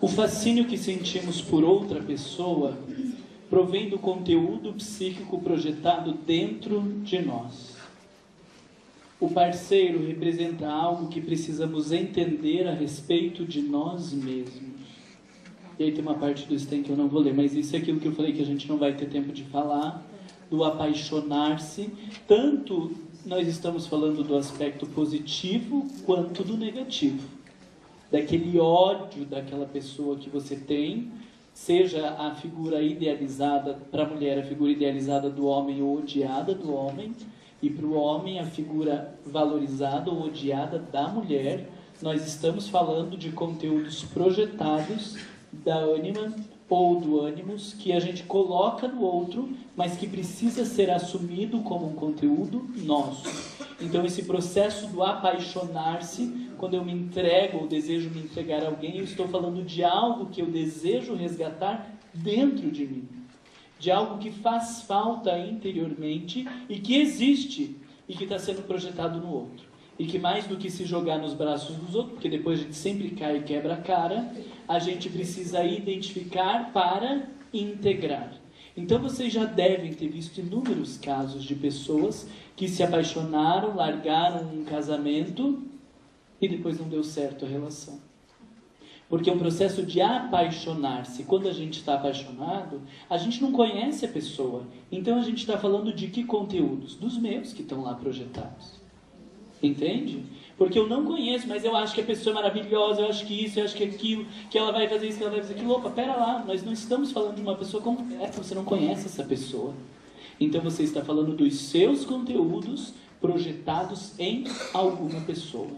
O fascínio que sentimos por outra pessoa provém do conteúdo psíquico projetado dentro de nós. O parceiro representa algo que precisamos entender a respeito de nós mesmos. E aí tem uma parte do Sten que eu não vou ler, mas isso é aquilo que eu falei que a gente não vai ter tempo de falar, do apaixonar-se. Tanto nós estamos falando do aspecto positivo quanto do negativo. Daquele ódio daquela pessoa que você tem, seja a figura idealizada, para a mulher a figura idealizada do homem ou odiada do homem, e para o homem a figura valorizada ou odiada da mulher. Nós estamos falando de conteúdos projetados da ânima ou do ânimos que a gente coloca no outro, mas que precisa ser assumido como um conteúdo nosso. Então esse processo do apaixonar-se, quando eu me entrego ou desejo me entregar a alguém, eu estou falando de algo que eu desejo resgatar dentro de mim. De algo que faz falta interiormente e que existe e que está sendo projetado no outro. E que mais do que se jogar nos braços dos outros, porque depois a gente sempre cai e quebra a cara, a gente precisa identificar para integrar. Então vocês já devem ter visto inúmeros casos de pessoas que se apaixonaram, largaram um casamento e depois não deu certo a relação. Porque é um processo de apaixonar-se. Quando a gente está apaixonado, a gente não conhece a pessoa. Então a gente está falando de que conteúdos? Dos meus que estão lá projetados. Entende? Porque eu não conheço, mas eu acho que a pessoa é maravilhosa, eu acho que isso, eu acho que aquilo, que ela vai fazer isso, que ela vai fazer aquilo. Opa, pera lá, nós não estamos falando de uma pessoa completa, você não conhece essa pessoa. Então você está falando dos seus conteúdos projetados em alguma pessoa.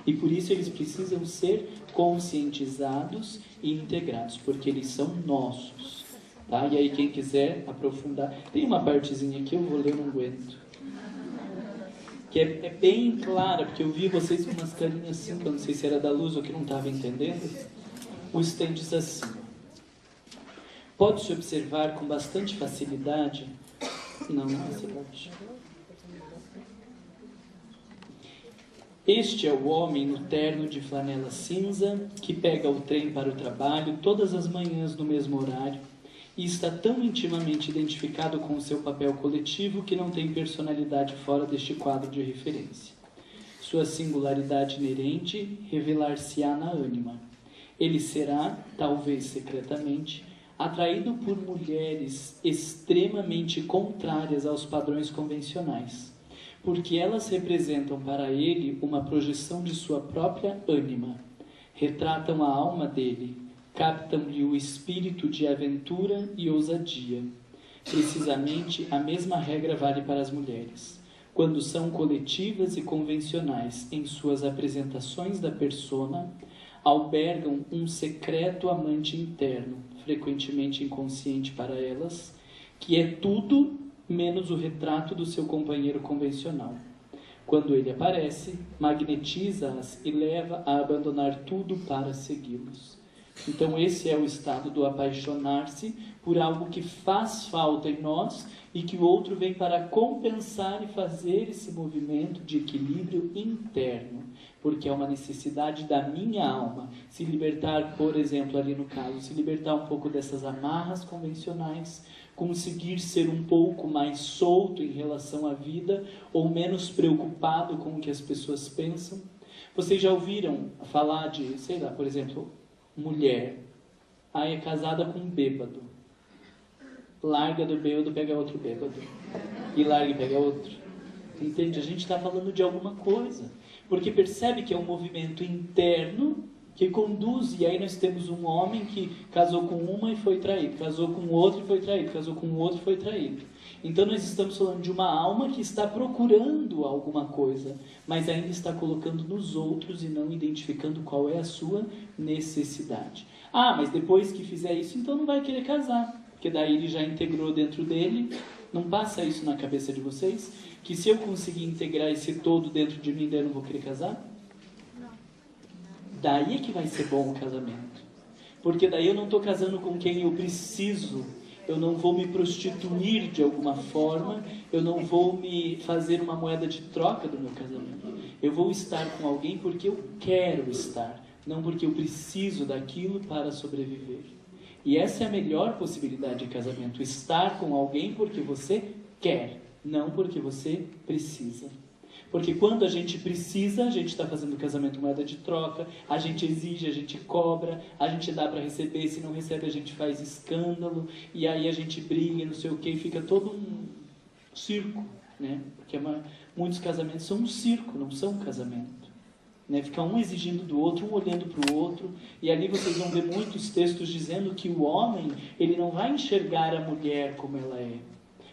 E por isso eles precisam ser conscientizados e integrados, porque eles são nossos. Tá? E aí quem quiser aprofundar, tem uma partezinha aqui, eu vou ler, eu não aguento. Que é bem clara, porque eu vi vocês com umas carinhas assim, que eu não sei se era da luz ou que não estava entendendo. O Sten diz assim: pode-se observar com bastante facilidade. Não é essa parte. Este é o homem no terno de flanela cinza, que pega o trem para o trabalho todas as manhãs no mesmo horário, e está tão intimamente identificado com o seu papel coletivo que não tem personalidade fora deste quadro de referência. Sua singularidade inerente revelar-se-á na ânima. Ele será, talvez secretamente, atraído por mulheres extremamente contrárias aos padrões convencionais, porque elas representam para ele uma projeção de sua própria ânima, retratam a alma dele, captam-lhe o espírito de aventura e ousadia. Precisamente a mesma regra vale para as mulheres. Quando são coletivas e convencionais em suas apresentações da persona, albergam um secreto amante interno, frequentemente inconsciente para elas, que é tudo menos o retrato do seu companheiro convencional. Quando ele aparece, magnetiza-as e leva a abandonar tudo para segui-los. Então esse é o estado do apaixonar-se por algo que faz falta em nós e que o outro vem para compensar e fazer esse movimento de equilíbrio interno, porque é uma necessidade da minha alma se libertar, por exemplo, ali no caso, se libertar um pouco dessas amarras convencionais, conseguir ser um pouco mais solto em relação à vida ou menos preocupado com o que as pessoas pensam. Vocês já ouviram falar de, sei lá, por exemplo, mulher, aí é casada com um bêbado, larga do bêbado, pega outro bêbado, e larga e pega outro. Entende? A gente está falando de alguma coisa, porque percebe que é um movimento interno que conduz, e aí nós temos um homem que casou com uma e foi traído, casou com outro e foi traído, casou com outro e foi traído. Então nós estamos falando de uma alma que está procurando alguma coisa, mas ainda está colocando nos outros e não identificando qual é a sua necessidade. Ah, mas depois que fizer isso, então não vai querer casar, porque daí ele já integrou dentro dele. Não passa isso na cabeça de vocês? Que se eu conseguir integrar esse todo dentro de mim, daí eu não vou querer casar? Daí é que vai ser bom o casamento. Porque daí eu não estou casando com quem eu preciso, eu não vou me prostituir de alguma forma, eu não vou me fazer uma moeda de troca do meu casamento. Eu vou estar com alguém porque eu quero estar, não porque eu preciso daquilo para sobreviver. E essa é a melhor possibilidade de casamento, estar com alguém porque você quer, não porque você precisa. Porque quando a gente precisa, a gente está fazendo casamento moeda de troca, a gente exige, a gente cobra, a gente dá para receber, se não recebe a gente faz escândalo, e aí a gente briga, não sei o que, e fica todo um circo, né? Porque muitos casamentos são um circo, não são um casamento. Né? Fica um exigindo do outro, um olhando para o outro, e ali vocês vão ver muitos textos dizendo que o homem, ele não vai enxergar a mulher como ela é.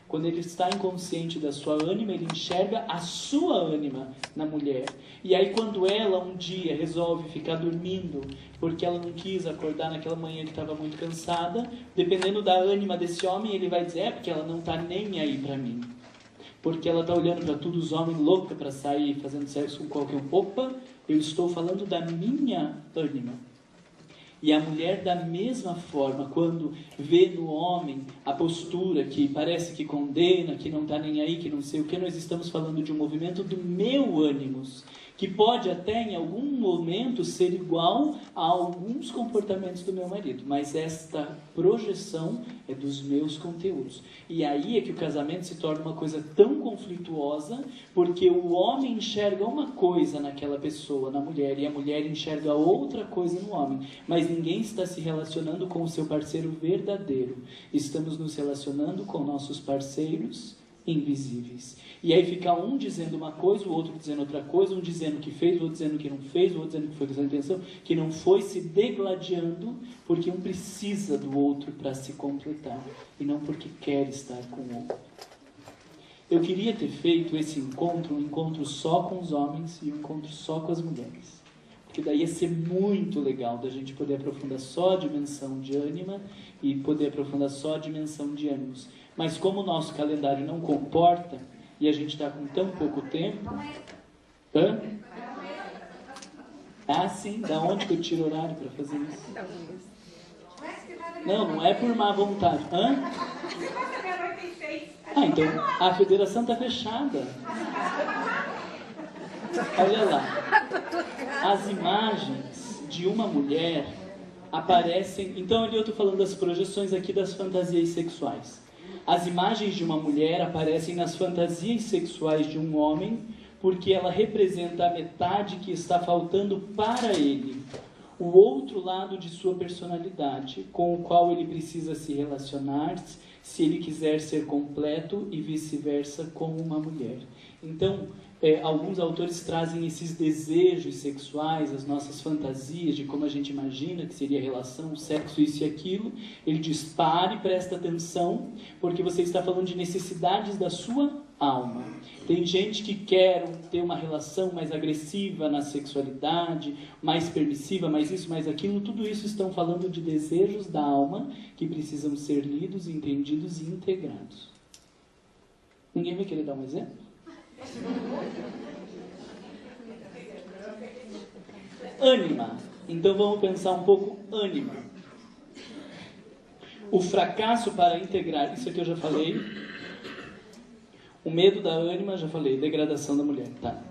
Quando ele está inconsciente da sua ânima, ele enxerga a sua ânima na mulher. E aí quando ela um dia resolve ficar dormindo, porque ela não quis acordar naquela manhã que estava muito cansada, dependendo da ânima desse homem, ele vai dizer, porque ela não está nem aí para mim. Porque ela está olhando para todos os homens loucos para sair fazendo sexo com qualquer um. Opa, eu estou falando da minha ânima. E a mulher, da mesma forma, quando vê no homem a postura que parece que condena, que não está nem aí, que não sei o que, nós estamos falando de um movimento do meu ânimos, que pode até em algum momento ser igual a alguns comportamentos do meu marido, mas esta projeção é dos meus conteúdos. E aí é que o casamento se torna uma coisa tão conflituosa, porque o homem enxerga uma coisa naquela pessoa, na mulher, e a mulher enxerga outra coisa no homem, mas ninguém está se relacionando com o seu parceiro verdadeiro. Estamos nos relacionando com nossos parceiros invisíveis. E aí fica um dizendo uma coisa, o outro dizendo outra coisa, um dizendo que fez, o outro dizendo que não fez, o outro dizendo que foi com essa intenção, que não foi, se degladiando, porque um precisa do outro para se completar, e não porque quer estar com o outro. Eu queria ter feito esse encontro, um encontro só com os homens e um encontro só com as mulheres. Porque daí ia ser muito legal da gente poder aprofundar só a dimensão de ânima e poder aprofundar só a dimensão de ânimos. Mas como o nosso calendário não comporta, e a gente está com tão pouco tempo... Hã? Ah, sim, da onde que eu tiro horário para fazer isso? Não, não é por má vontade. Hã? Ah, então a federação está fechada. Olha lá. As imagens de uma mulher aparecem... Então ali eu estou falando das projeções aqui das fantasias sexuais. As imagens de uma mulher aparecem nas fantasias sexuais de um homem, porque ela representa a metade que está faltando para ele, o outro lado de sua personalidade, com o qual ele precisa se relacionar, se ele quiser ser completo e vice-versa com uma mulher. Então, alguns autores trazem esses desejos sexuais, as nossas fantasias de como a gente imagina que seria a relação, sexo, isso e aquilo. Ele diz, pare, presta atenção, porque você está falando de necessidades da sua alma. Tem gente que quer ter uma relação mais agressiva na sexualidade, mais permissiva, mais isso, mais aquilo. Tudo isso estão falando de desejos da alma que precisam ser lidos, entendidos e integrados. Ninguém vai querer dar um exemplo? Ânima. Então vamos pensar um pouco ânima. O fracasso para integrar, isso aqui eu já falei. O medo da ânima, já falei, degradação da mulher, tá?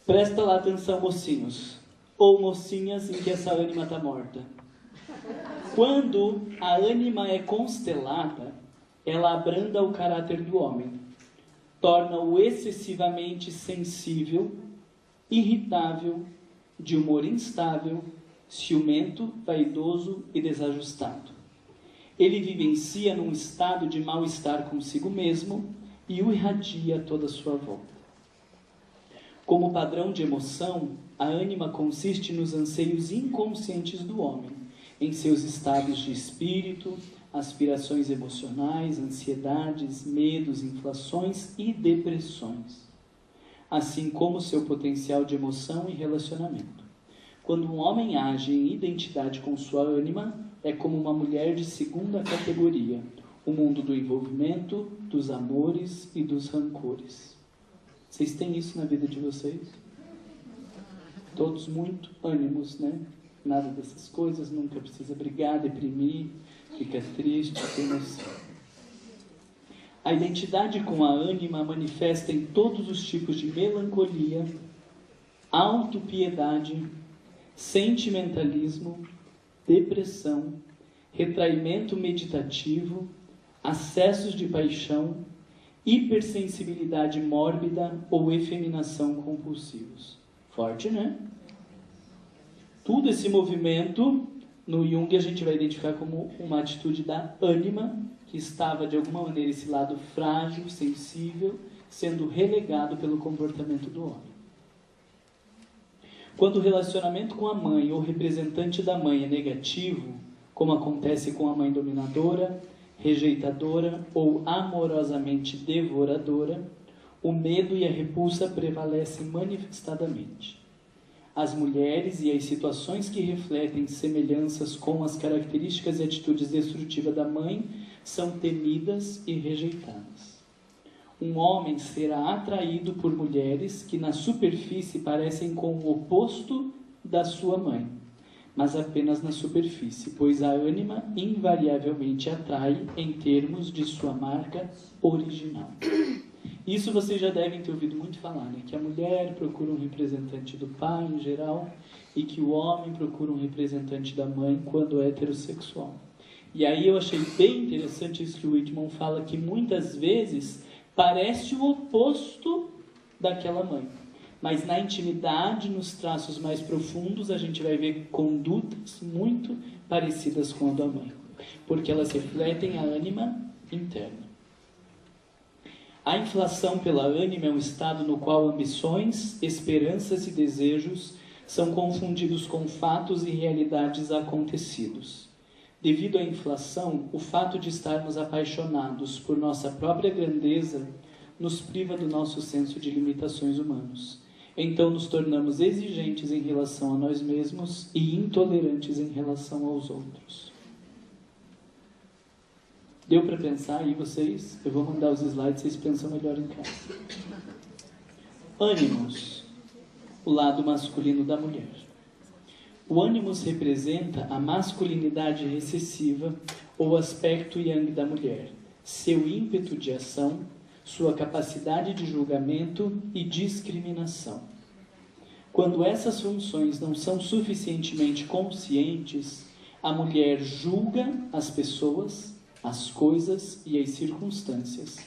Presta lá atenção, mocinhos ou mocinhas, em que essa ânima está morta. Quando a ânima é constelada, ela abranda o caráter do homem, torna-o excessivamente sensível, irritável, de humor instável, ciumento, vaidoso e desajustado. Ele vivencia num estado de mal-estar consigo mesmo e o irradia a toda a sua volta. Como padrão de emoção, a ânima consiste nos anseios inconscientes do homem, em seus estados de espírito, aspirações emocionais, ansiedades, medos, inflações e depressões, assim como seu potencial de emoção e relacionamento. Quando um homem age em identidade com sua ânima, é como uma mulher de segunda categoria, o mundo do envolvimento, dos amores e dos rancores. Vocês têm isso na vida de vocês? Todos muito ânimos, né? Nada dessas coisas, nunca precisa brigar, deprimir, fica triste, tem noção. A identidade com a ânima manifesta em todos os tipos de melancolia, autopiedade, sentimentalismo, depressão, retraimento meditativo, acessos de paixão, hipersensibilidade mórbida ou efeminação compulsivos. Forte, né? Tudo esse movimento, no Jung, a gente vai identificar como uma atitude da ânima, que estava, de alguma maneira, esse lado frágil, sensível, sendo relegado pelo comportamento do homem. Quando o relacionamento com a mãe ou representante da mãe é negativo, como acontece com a mãe dominadora, rejeitadora ou amorosamente devoradora, o medo e a repulsa prevalecem manifestadamente. As mulheres e as situações que refletem semelhanças com as características e atitudes destrutivas da mãe são temidas e rejeitadas. Um homem será atraído por mulheres que na superfície parecem com o oposto da sua mãe, mas apenas na superfície, pois a ânima invariavelmente atrai em termos de sua marca original. Isso vocês já devem ter ouvido muito falar, né? Que a mulher procura um representante do pai em geral e que o homem procura um representante da mãe quando é heterossexual. E aí eu achei bem interessante isso que o Whitman fala, que muitas vezes parece o oposto daquela mãe. Mas na intimidade, nos traços mais profundos, a gente vai ver condutas muito parecidas com a da mãe, porque elas refletem a ânima interna. A inflação pela ânima é um estado no qual ambições, esperanças e desejos são confundidos com fatos e realidades acontecidos. Devido à inflação, o fato de estarmos apaixonados por nossa própria grandeza nos priva do nosso senso de limitações humanos. Então nos tornamos exigentes em relação a nós mesmos e intolerantes em relação aos outros. Deu para pensar aí vocês? Eu vou mandar os slides, vocês pensam melhor em casa. Ânimos, o lado masculino da mulher. O ânimos representa a masculinidade recessiva ou aspecto yang da mulher, seu ímpeto de ação, sua capacidade de julgamento e discriminação. Quando essas funções não são suficientemente conscientes, a mulher julga as pessoas, as coisas e as circunstâncias,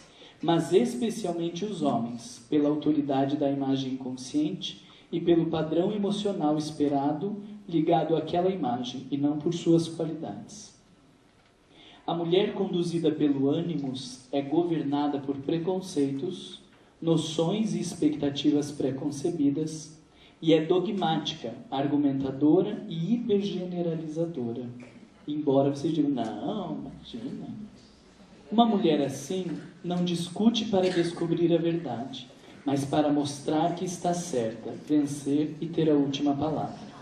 mas especialmente os homens, pela autoridade da imagem inconsciente e pelo padrão emocional esperado ligado àquela imagem e não por suas qualidades. A mulher conduzida pelo ânimos é governada por preconceitos, noções e expectativas preconcebidas e é dogmática, argumentadora e hipergeneralizadora. Embora vocês digam, não, imagina. Uma mulher assim não discute para descobrir a verdade, mas para mostrar que está certa, vencer e ter a última palavra.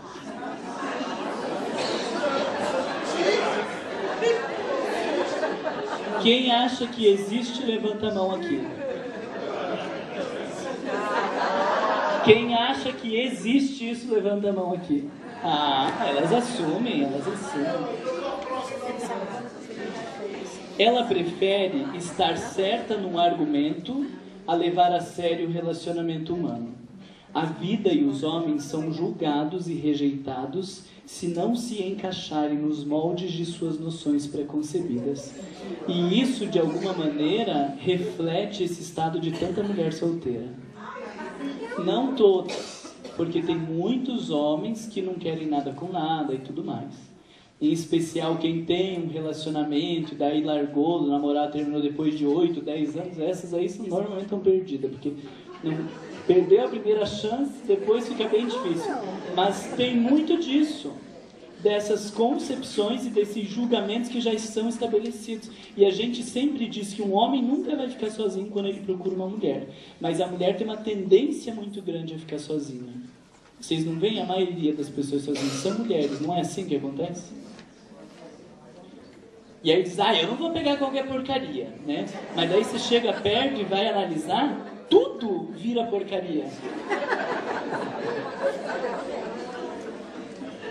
Quem acha que existe, levanta a mão aqui. Quem acha que existe isso, levanta a mão aqui. Ah, elas assumem. Ela prefere estar certa num argumento a levar a sério o relacionamento humano. A vida e os homens são julgados e rejeitados se não se encaixarem nos moldes de suas noções preconcebidas. E isso, de alguma maneira, reflete esse estado de tanta mulher solteira. Não todas, porque tem muitos homens que não querem nada com nada e tudo mais. Em especial quem tem um relacionamento, daí largou, o namorado terminou depois de 8, 10 anos, essas aí são normalmente estão perdidas, porque não, perdeu a primeira chance, depois fica bem difícil. Mas tem muito disso, dessas concepções e desses julgamentos que já estão estabelecidos. E a gente sempre diz que um homem nunca vai ficar sozinho quando ele procura uma mulher. Mas a mulher tem uma tendência muito grande a ficar sozinha. Vocês não veem a maioria das pessoas sozinhas, são mulheres, não é assim que acontece? E aí diz, eu não vou pegar qualquer porcaria, né? Mas daí você chega perto e vai analisar, tudo vira porcaria.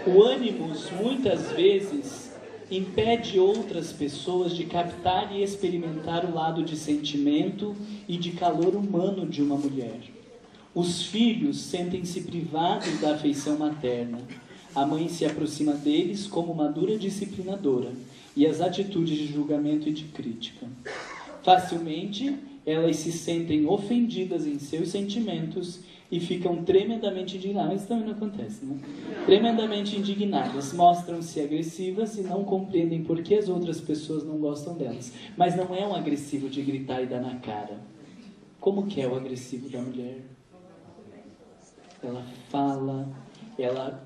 O ânimos, muitas vezes, impede outras pessoas de captar e experimentar o lado de sentimento e de calor humano de uma mulher. Os filhos sentem-se privados da afeição materna. A mãe se aproxima deles como uma dura disciplinadora e as atitudes de julgamento e de crítica. Facilmente, elas se sentem ofendidas em seus sentimentos e ficam tremendamente indignadas. Isso também não acontece, né? Tremendamente indignadas, mostram-se agressivas e não compreendem por que as outras pessoas não gostam delas. Mas não é um agressivo de gritar e dar na cara. Como que é o agressivo da mulher? Ela fala, ela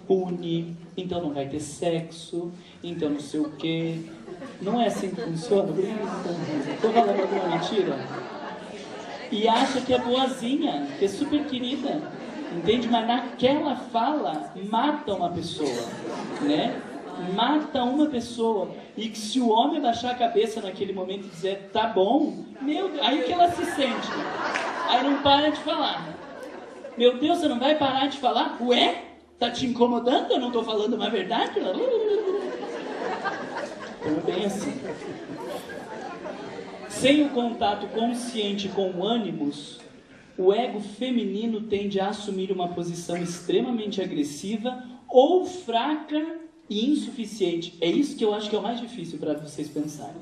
pune, então não vai ter sexo, então não sei o quê. Não é assim que funciona? Estou falando alguma mentira? E acha que é boazinha, que é super querida, entende? Mas naquela fala mata uma pessoa, né? Mata uma pessoa. E que se o homem baixar a cabeça naquele momento e dizer, tá bom, meu Deus, aí que ela se sente. Aí não para de falar. Meu Deus, você não vai parar de falar? Ué? Tá te incomodando? Eu não tô falando uma verdade? Então é bem assim. Sem o contato consciente com o ânimos, o ego feminino tende a assumir uma posição extremamente agressiva ou fraca e insuficiente. É isso que eu acho que é o mais difícil para vocês pensarem.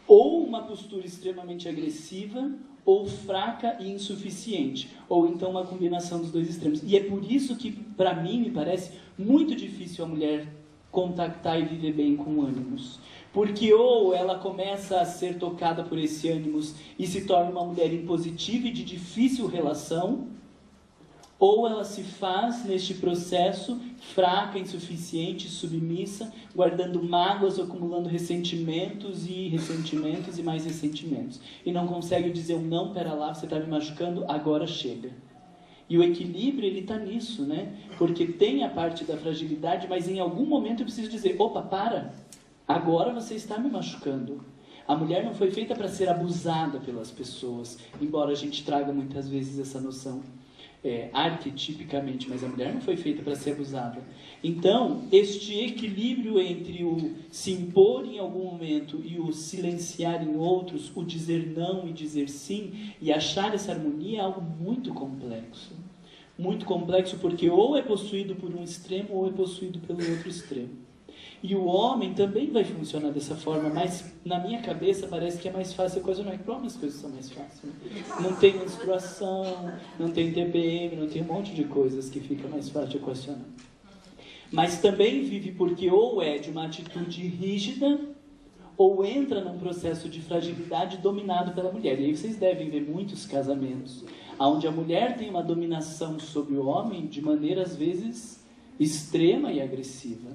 Ou uma postura extremamente agressiva, ou fraca e insuficiente. Ou então uma combinação dos dois extremos. E é por isso que, para mim, me parece muito difícil a mulher contactar e viver bem com ânimos. Porque ou ela começa a ser tocada por esse ânimos e se torna uma mulher impositiva e de difícil relação, ou ela se faz, neste processo, fraca, insuficiente, submissa, guardando mágoas, acumulando ressentimentos e mais ressentimentos. E não consegue dizer um não, pera lá, você está me machucando, agora chega. E o equilíbrio, ele está nisso, né? Porque tem a parte da fragilidade, mas em algum momento eu preciso dizer, opa, para, agora você está me machucando. A mulher não foi feita para ser abusada pelas pessoas, embora a gente traga muitas vezes essa noção arquetipicamente, mas a mulher não foi feita para ser abusada. Então, este equilíbrio entre o se impor em algum momento e o silenciar em outros, o dizer não e dizer sim, e achar essa harmonia é algo muito complexo. Muito complexo porque ou é possuído por um extremo ou é possuído pelo outro extremo. E o homem também vai funcionar dessa forma, mas na minha cabeça parece que é mais fácil equacionar. Para homem as coisas são mais fáceis. Né? Não tem menstruação, não tem TPM, não tem um monte de coisas que fica mais fácil de equacionar. Mas também vive porque ou é de uma atitude rígida, ou entra num processo de fragilidade dominado pela mulher. E aí vocês devem ver muitos casamentos, onde a mulher tem uma dominação sobre o homem de maneira, às vezes, extrema e agressiva.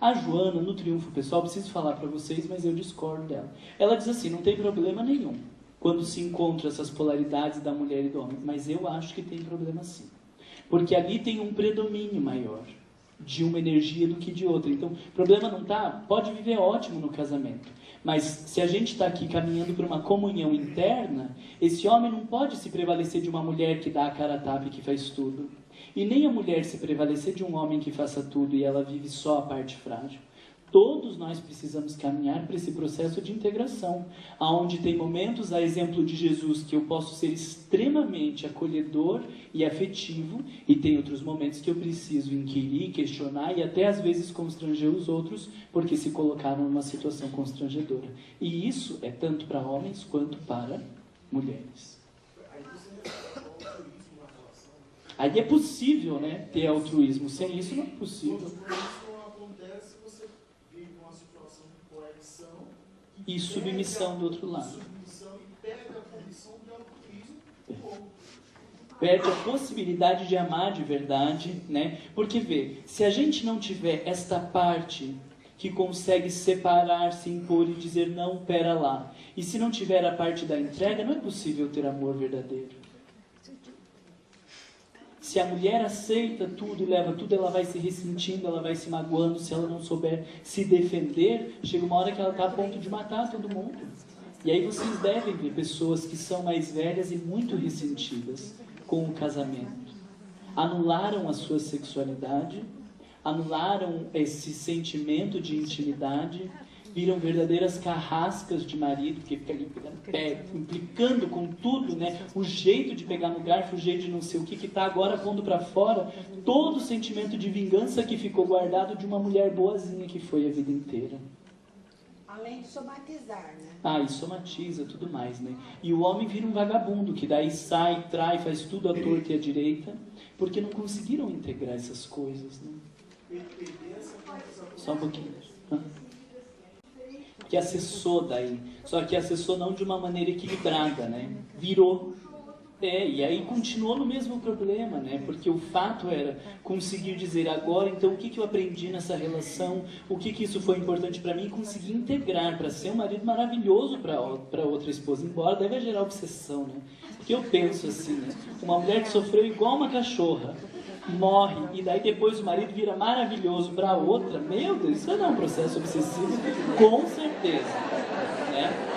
A Joana, no Triunfo Pessoal, preciso falar para vocês, mas eu discordo dela. Ela diz assim, não tem problema nenhum quando se encontram essas polaridades da mulher e do homem, mas eu acho que tem problema sim. Porque ali tem um predomínio maior de uma energia do que de outra. Então, o problema não está, pode viver ótimo no casamento, mas se a gente está aqui caminhando para uma comunhão interna, esse homem não pode se prevalecer de uma mulher que dá a cara a tapa e que faz tudo. E nem a mulher se prevalecer de um homem que faça tudo e ela vive só a parte frágil. Todos nós precisamos caminhar para esse processo de integração, onde tem momentos, a exemplo de Jesus, que eu posso ser extremamente acolhedor e afetivo, e tem outros momentos que eu preciso inquirir, questionar e até às vezes constranger os outros, porque se colocaram numa situação constrangedora. E isso é tanto para homens quanto para mulheres. Aí é possível, né, ter altruísmo. Sem isso não é possível. Isso não acontece se você vive uma situação de coerção e submissão do outro lado. Submissão e perde a condição de altruísmo. Perde a possibilidade de amar de verdade, né? Porque vê, se a gente não tiver esta parte que consegue separar, se impor e dizer não, pera lá, e se não tiver a parte da entrega, não é possível ter amor verdadeiro. Se a mulher aceita tudo, leva tudo, ela vai se ressentindo, ela vai se magoando. Se ela não souber se defender, chega uma hora que ela está a ponto de matar todo mundo. E aí vocês devem ver pessoas que são mais velhas e muito ressentidas com o casamento. Anularam a sua sexualidade, anularam esse sentimento de intimidade, viram verdadeiras carrascas de marido, porque fica ali pegando pé, implicando com tudo, né? O jeito de pegar no garfo, o jeito de não sei o que está agora pondo para fora todo o sentimento de vingança que ficou guardado de uma mulher boazinha que foi a vida inteira. Além de somatizar, né? Ah, e somatiza, tudo mais, né? E o homem vira um vagabundo, que daí sai, trai, faz tudo à torta e à direita, porque não conseguiram integrar essas coisas, né? Só um pouquinho. Que acessou daí. Só que acessou não de uma maneira equilibrada, né? Virou. E aí continuou no mesmo problema, né? Porque o fato era conseguir dizer agora, então, o que eu aprendi nessa relação, o que isso foi importante para mim, e conseguir integrar para ser um marido maravilhoso para outra esposa, embora deve gerar obsessão, né? Porque eu penso assim, né? Uma mulher que sofreu igual uma cachorra, morre, e daí depois o marido vira maravilhoso para outra, meu Deus, isso não é um processo obsessivo, com certeza, né?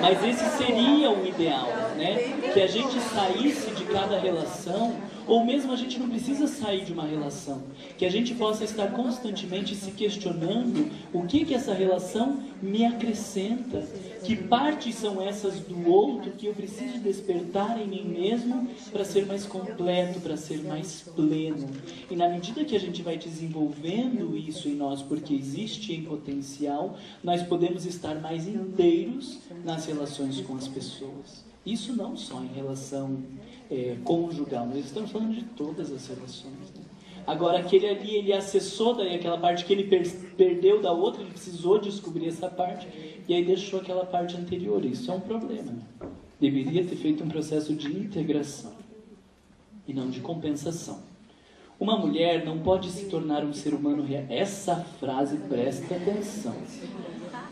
Mas esse seria o ideal, né? Que a gente saísse de cada relação, ou mesmo a gente não precisa sair de uma relação, que a gente possa estar constantemente se questionando o que essa relação me acrescenta, que partes são essas do outro que eu preciso despertar em mim mesmo para ser mais completo, para ser mais pleno. E na medida que a gente vai desenvolvendo isso em nós, porque existe em potencial, nós podemos estar mais inteiros nas relações com as pessoas. Isso não só em relação conjugal, nós estamos falando de todas as relações, né? Agora, aquele ali, ele acessou daí aquela parte que ele perdeu da outra, ele precisou descobrir essa parte, e aí deixou aquela parte anterior. Isso é um problema, né? Deveria ter feito um processo de integração, e não de compensação. Uma mulher não pode se tornar um ser humano real. Essa frase, presta atenção.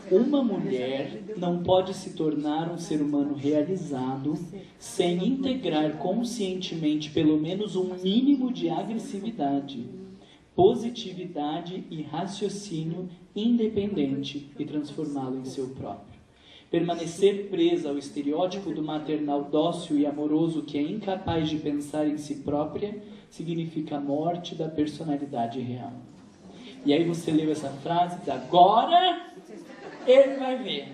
Uma mulher não pode se tornar um ser humano realizado sem integrar conscientemente pelo menos um mínimo de agressividade, positividade e raciocínio independente e transformá-lo em seu próprio. Permanecer presa ao estereótipo do maternal dócil e amoroso que é incapaz de pensar em si própria significa a morte da personalidade real. E aí você leu essa frase, agora ele vai ver.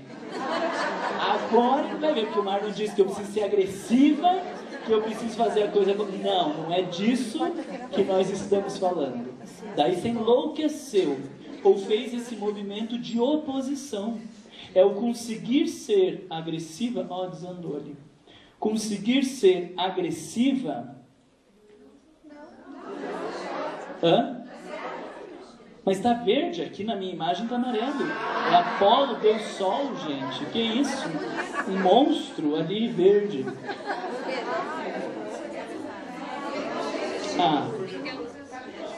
Agora ele vai ver, porque o Marlon disse que eu preciso ser agressiva, que eu preciso fazer a coisa... Não é disso que nós estamos falando. Daí você enlouqueceu, ou fez esse movimento de oposição. É o conseguir ser agressiva... desandou ali. Conseguir ser agressiva... Mas está verde, aqui na minha imagem está amarelo. É Apolo, deu sol, gente. Que isso? Um monstro ali verde.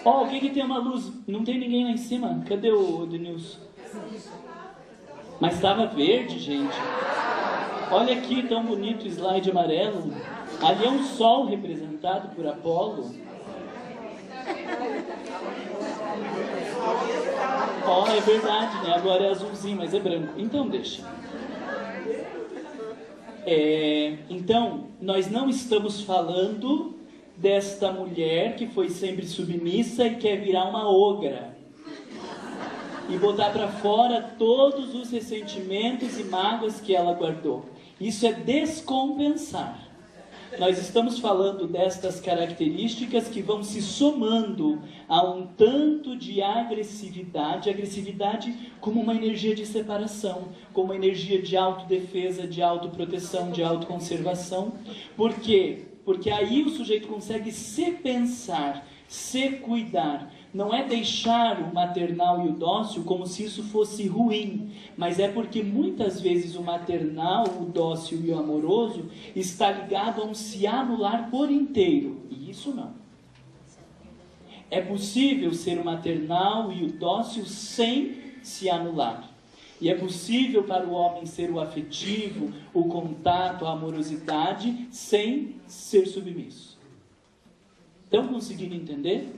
Alguém que tem uma luz. Não tem ninguém lá em cima. Cadê o Denilson? Mas estava verde, gente. Olha aqui, tão bonito o slide amarelo. Ali é um sol representado por Apolo. É verdade, né? Agora é azulzinho, mas é branco. Então deixa. Então, nós não estamos falando desta mulher que foi sempre submissa e quer virar uma ogra e botar para fora todos os ressentimentos e mágoas que ela guardou. Isso é descompensar. Nós estamos falando destas características que vão se somando a um tanto de agressividade como uma energia de separação, como uma energia de autodefesa, de autoproteção, de autoconservação. Por quê? Porque aí o sujeito consegue se pensar, se cuidar. Não é deixar o maternal e o dócil como se isso fosse ruim, mas é porque muitas vezes o maternal, o dócil e o amoroso está ligado a um se anular por inteiro, e isso não. É possível ser o maternal e o dócil sem se anular. E é possível para o homem ser o afetivo, o contato, a amorosidade, sem ser submisso. Estão conseguindo entender?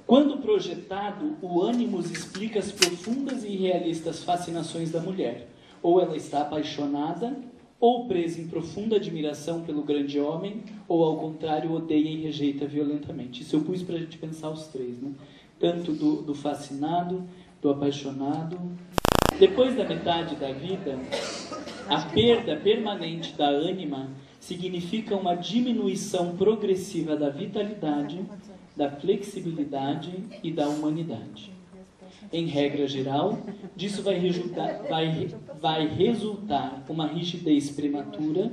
Quando projetado, o ânimos explica as profundas e realistas fascinações da mulher. Ou ela está apaixonada, ou presa em profunda admiração pelo grande homem, ou ao contrário, odeia e rejeita violentamente. Isso eu pus para a gente pensar os três, né? Tanto do fascinado, do apaixonado. Depois da metade da vida, a perda permanente da ânima significa uma diminuição progressiva da vitalidade, da flexibilidade e da humanidade. Em regra geral, disso vai resultar uma rigidez prematura,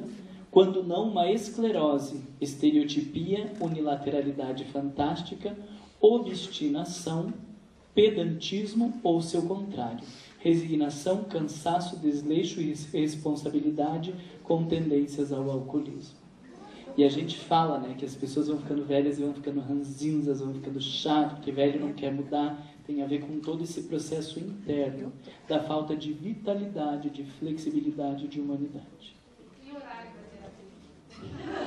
quando não uma esclerose, estereotipia, unilateralidade fantástica, obstinação, pedantismo ou seu contrário, resignação, cansaço, desleixo e responsabilidade com tendências ao alcoolismo. E a gente fala, né, que as pessoas vão ficando velhas e vão ficando ranzinzas, vão ficando chato, porque velho não quer mudar. Tem a ver com todo esse processo interno da falta de vitalidade, de flexibilidade, de humanidade. E horário para terapia?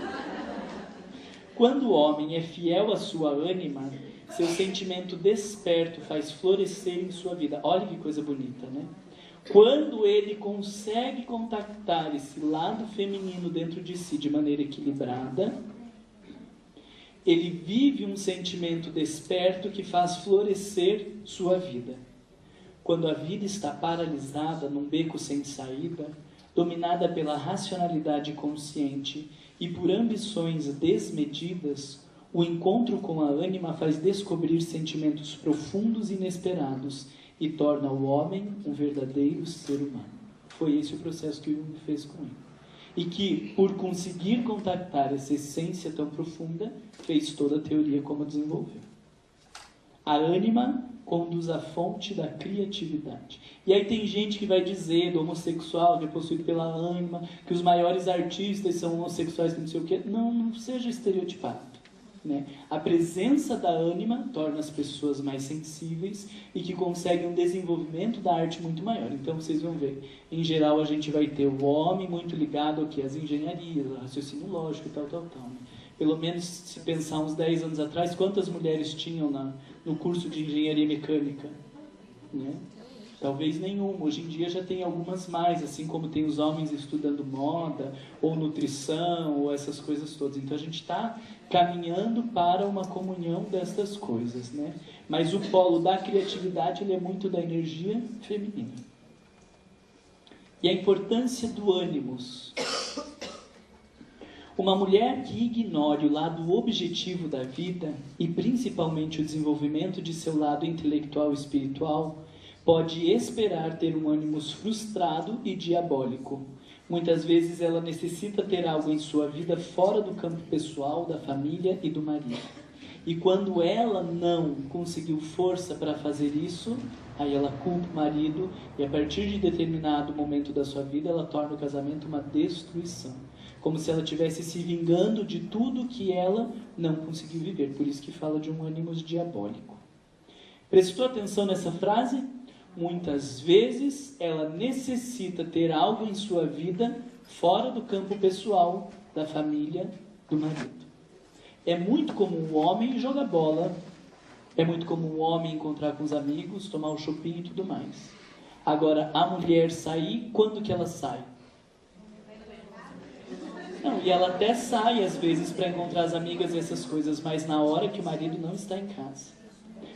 Quando o homem é fiel à sua ânima, seu sentimento desperto faz florescer em sua vida. Olha que coisa bonita, né? Quando ele consegue contactar esse lado feminino dentro de si de maneira equilibrada, ele vive um sentimento desperto que faz florescer sua vida. Quando a vida está paralisada num beco sem saída, dominada pela racionalidade consciente e por ambições desmedidas, o encontro com a ânima faz descobrir sentimentos profundos e inesperados e torna o homem um verdadeiro ser humano. Foi esse o processo que Jung fez com ele. E que, por conseguir contactar essa essência tão profunda, fez toda a teoria como desenvolveu. A ânima conduz à fonte da criatividade. E aí tem gente que vai dizer do homossexual que é possuído pela ânima, que os maiores artistas são homossexuais, que não sei o quê. Não seja estereotipado. Né? A presença da ânima torna as pessoas mais sensíveis e que conseguem um desenvolvimento da arte muito maior. Então vocês vão ver, em geral a gente vai ter o homem muito ligado ao que? Às engenharias, ao raciocínio lógico e tal. Né? Pelo menos se pensar uns 10 anos atrás, quantas mulheres tinham no curso de engenharia mecânica? Né? Talvez nenhuma. Hoje em dia já tem algumas mais, assim como tem os homens estudando moda, ou nutrição, ou essas coisas todas. Então a gente está caminhando para uma comunhão destas coisas, né? Mas o polo da criatividade, ele é muito da energia feminina. E a importância do ânimos. Uma mulher que ignore o lado objetivo da vida, e principalmente o desenvolvimento de seu lado intelectual e espiritual, pode esperar ter um ânimos frustrado e diabólico. Muitas vezes ela necessita ter algo em sua vida fora do campo pessoal, da família e do marido. E quando ela não conseguiu força para fazer isso, aí ela culpa o marido e a partir de determinado momento da sua vida ela torna o casamento uma destruição. Como se ela estivesse se vingando de tudo que ela não conseguiu viver. Por isso que fala de um ânimos diabólico. Prestou atenção nessa frase? Muitas vezes ela necessita ter algo em sua vida fora do campo pessoal, da família, do marido. É muito comum o homem jogar bola, é muito comum o homem encontrar com os amigos, tomar um chopinho e tudo mais. Agora, a mulher sair, quando que ela sai? Não, e ela até sai às vezes para encontrar as amigas e essas coisas, mas na hora que o marido não está em casa.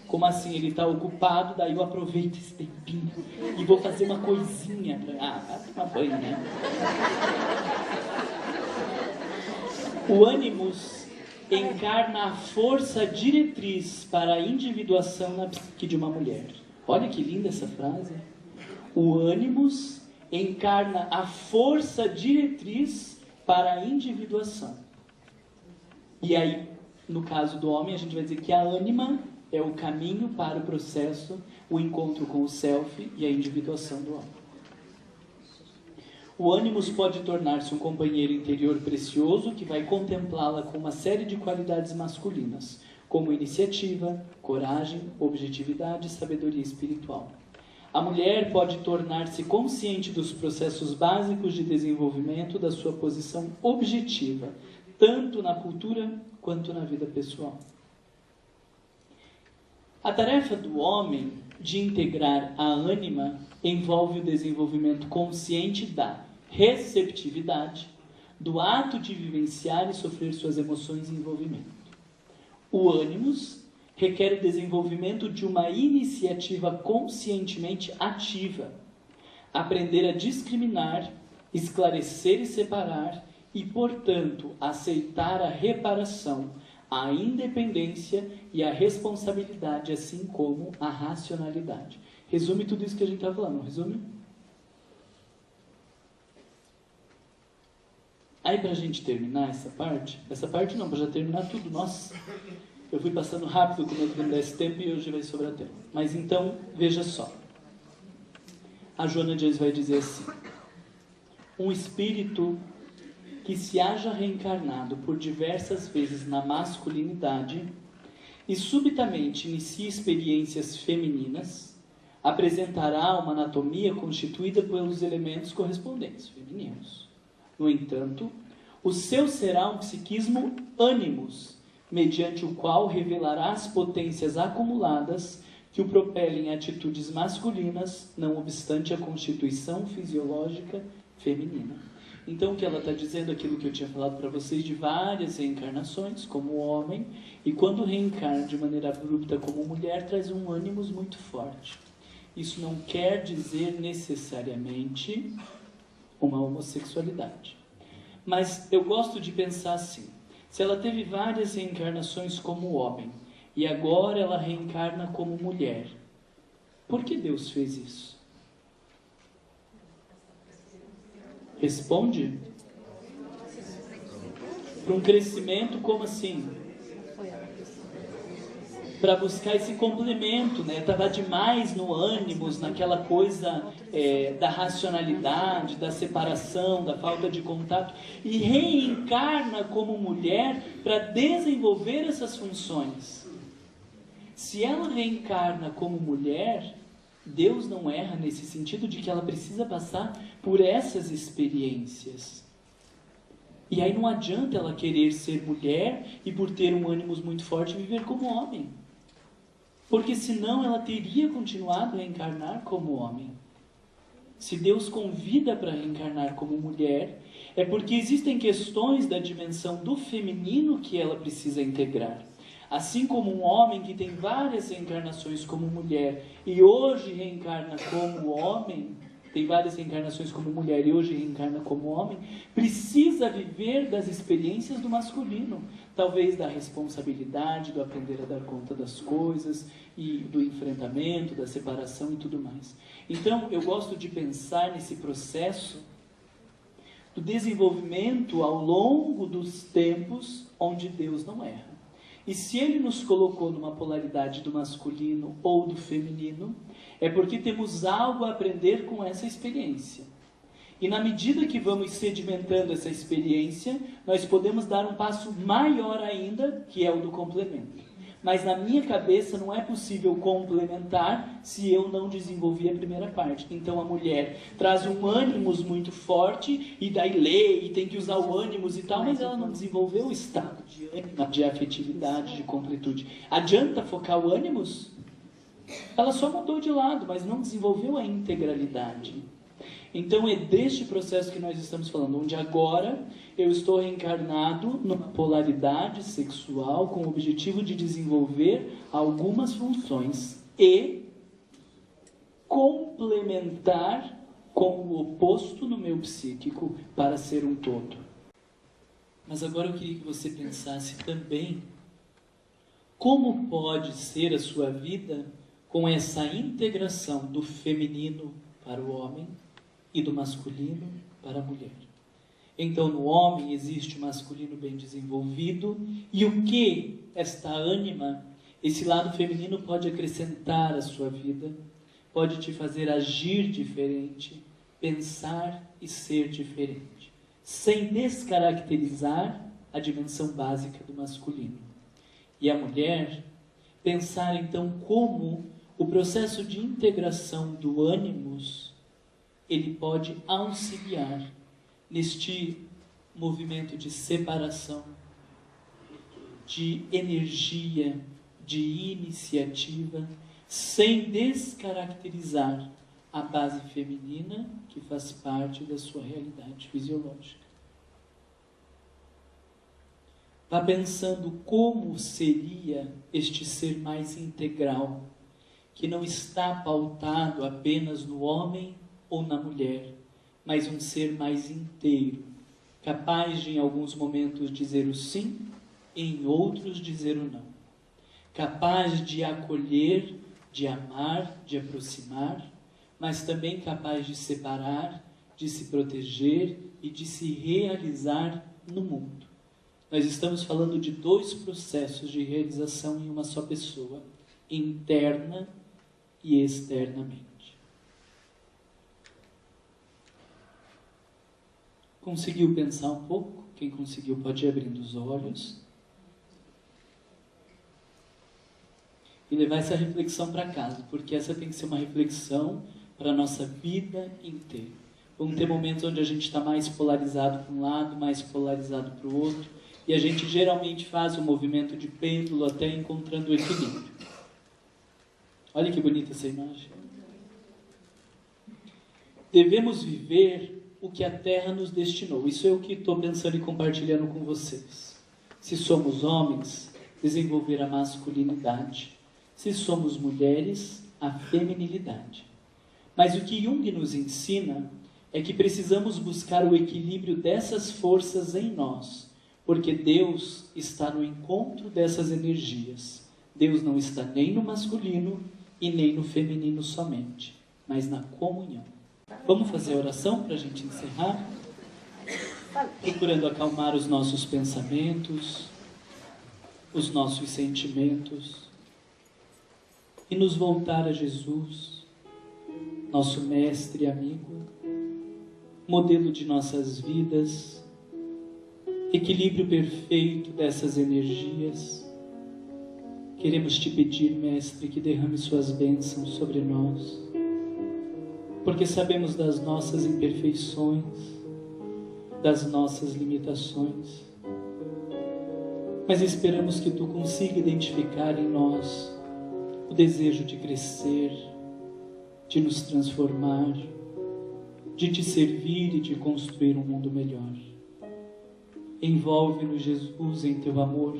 Como assim? Ele está ocupado, daí eu aproveito esse tempinho e vou fazer uma coisinha. Vai tomar banho, né? O ânimos encarna a força diretriz para a individuação na psique de uma mulher. Olha que linda essa frase. O ânimos encarna a força diretriz para a individuação. E aí, no caso do homem, a gente vai dizer que a ânima é o caminho para o processo, o encontro com o self e a individuação do homem. O ânimos pode tornar-se um companheiro interior precioso que vai contemplá-la com uma série de qualidades masculinas, como iniciativa, coragem, objetividade e sabedoria espiritual. A mulher pode tornar-se consciente dos processos básicos de desenvolvimento da sua posição objetiva, tanto na cultura quanto na vida pessoal. A tarefa do homem de integrar a ânima envolve o desenvolvimento consciente da receptividade do ato de vivenciar e sofrer suas emoções e envolvimento. O ânimos requer o desenvolvimento de uma iniciativa conscientemente ativa, aprender a discriminar, esclarecer e separar e, portanto, aceitar a reparação, a independência e a responsabilidade, assim como a racionalidade. Resume tudo isso que a gente está falando, resume? Aí, para a gente terminar essa parte não, para já terminar tudo, nossa, eu fui passando rápido com o meu desse tempo e hoje vai sobrar tempo. Mas então, veja só. A Joana Dias vai dizer assim: um espírito que se haja reencarnado por diversas vezes na masculinidade e subitamente inicie experiências femininas, apresentará uma anatomia constituída pelos elementos correspondentes, femininos. No entanto, o seu será um psiquismo ânimos, mediante o qual revelará as potências acumuladas que o propelem a atitudes masculinas, não obstante a constituição fisiológica feminina. Então, o que ela está dizendo, aquilo que eu tinha falado para vocês, de várias reencarnações, como homem, e quando reencarna de maneira abrupta como mulher, traz um ânimos muito forte. Isso não quer dizer necessariamente uma homossexualidade. Mas eu gosto de pensar assim: se ela teve várias reencarnações como homem, e agora ela reencarna como mulher, por que Deus fez isso? Responde? Para um crescimento, como assim? Para buscar esse complemento, né? Estava demais no ânimos, naquela coisa da racionalidade, da separação, da falta de contato, e reencarna como mulher para desenvolver essas funções. Se ela reencarna como mulher, Deus não erra nesse sentido de que ela precisa passar por essas experiências. E aí não adianta ela querer ser mulher e, por ter um ânimos muito forte, viver como homem. Porque senão ela teria continuado a reencarnar como homem. Se Deus convida para reencarnar como mulher, é porque existem questões da dimensão do feminino que ela precisa integrar. Assim como um homem que tem várias reencarnações como mulher e hoje reencarna como homem, tem várias reencarnações como mulher e hoje reencarna como homem, precisa viver das experiências do masculino, talvez da responsabilidade, do aprender a dar conta das coisas, e do enfrentamento, da separação e tudo mais. Então, eu gosto de pensar nesse processo do desenvolvimento ao longo dos tempos onde Deus não erra. E se Ele nos colocou numa polaridade do masculino ou do feminino, é porque temos algo a aprender com essa experiência. E na medida que vamos sedimentando essa experiência, nós podemos dar um passo maior ainda, que é o do complemento. Mas na minha cabeça não é possível complementar se eu não desenvolvi a primeira parte. Então a mulher traz um ânimos muito forte, e daí lê, e tem que usar o ânimos e tal, mas ela não desenvolveu o estado de ânimo, de afetividade, de completude. Adianta focar o ânimos? Ela só mudou de lado, mas não desenvolveu a integralidade. Então é deste processo que nós estamos falando, onde agora eu estou reencarnado numa polaridade sexual com o objetivo de desenvolver algumas funções e complementar com o oposto no meu psíquico para ser um todo. Mas agora eu queria que você pensasse também como pode ser a sua vida com essa integração do feminino para o homem e do masculino para a mulher. Então, no homem existe o masculino bem desenvolvido, e o que esta ânima, esse lado feminino, pode acrescentar à sua vida, pode te fazer agir diferente, pensar e ser diferente, sem descaracterizar a dimensão básica do masculino. E a mulher, pensar então como o processo de integração do ânimos, ele pode auxiliar neste movimento de separação, de energia, de iniciativa, sem descaracterizar a base feminina que faz parte da sua realidade fisiológica. Vá pensando como seria este ser mais integral, que não está pautado apenas no homem ou na mulher, mas um ser mais inteiro, capaz de em alguns momentos dizer o sim e em outros dizer o não. Capaz de acolher, de amar, de aproximar, mas também capaz de separar, de se proteger e de se realizar no mundo. Nós estamos falando de 2 processos de realização em uma só pessoa, interna e externamente. Conseguiu pensar um pouco? Quem conseguiu pode ir abrindo os olhos e levar essa reflexão para casa, porque essa tem que ser uma reflexão para a nossa vida inteira. Vamos ter momentos onde a gente está mais polarizado para um lado, mais polarizado para o outro, e a gente geralmente faz um movimento de pêndulo até encontrando o equilíbrio. Olha que bonita essa imagem. Devemos viver o que a Terra nos destinou. Isso é o que estou pensando e compartilhando com vocês. Se somos homens, desenvolver a masculinidade. Se somos mulheres, a feminilidade. Mas o que Jung nos ensina é que precisamos buscar o equilíbrio dessas forças em nós, porque Deus está no encontro dessas energias. Deus não está nem no masculino e nem no feminino somente, mas na comunhão. Vamos fazer a oração para a gente encerrar? Procurando acalmar os nossos pensamentos, os nossos sentimentos, e nos voltar a Jesus, nosso mestre e amigo, modelo de nossas vidas, equilíbrio perfeito dessas energias. Queremos te pedir, mestre, que derrame suas bênçãos sobre nós, porque sabemos das nossas imperfeições, das nossas limitações, mas esperamos que tu consiga identificar em nós o desejo de crescer, de nos transformar, de te servir e de construir um mundo melhor. Envolve-nos, Jesus, em teu amor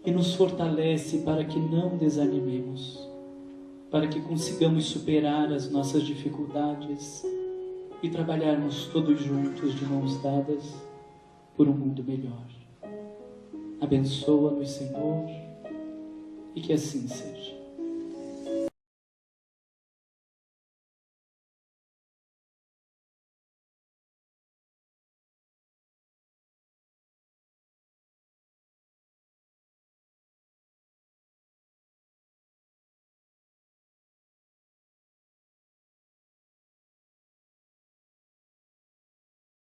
e nos fortalece para que não desanimemos, para que consigamos superar as nossas dificuldades e trabalharmos todos juntos de mãos dadas por um mundo melhor. Abençoa-nos, Senhor, e que assim seja.